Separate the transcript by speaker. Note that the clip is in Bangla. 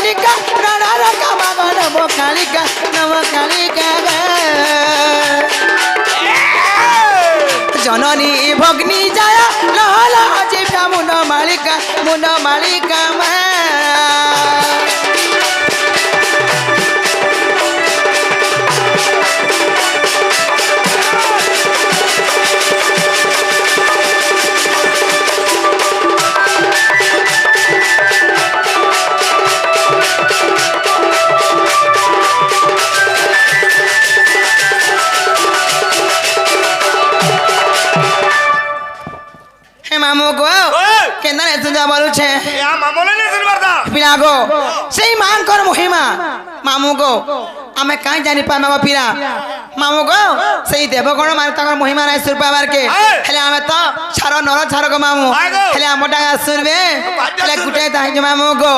Speaker 1: কালিকা নানা কামাগ নব কালিকা জননী ভগ্নী যায় লহল জিভা মুন্ড মালিকা মা মামু গো কেন যা বলছে পিলা গো সেই মাঙ্কর মহিমা মামু গো আমি কাই জানি পাই মামা পিলা মামু গো সেই দেবগণ মানে তাঙ্কর মহিমা নাই সুর পাবার কে হেলে আমি তো ছাড় নর ছাড় গো মামু হেলে আমটা শুনবে হেলে গুটাই তাই মামু গো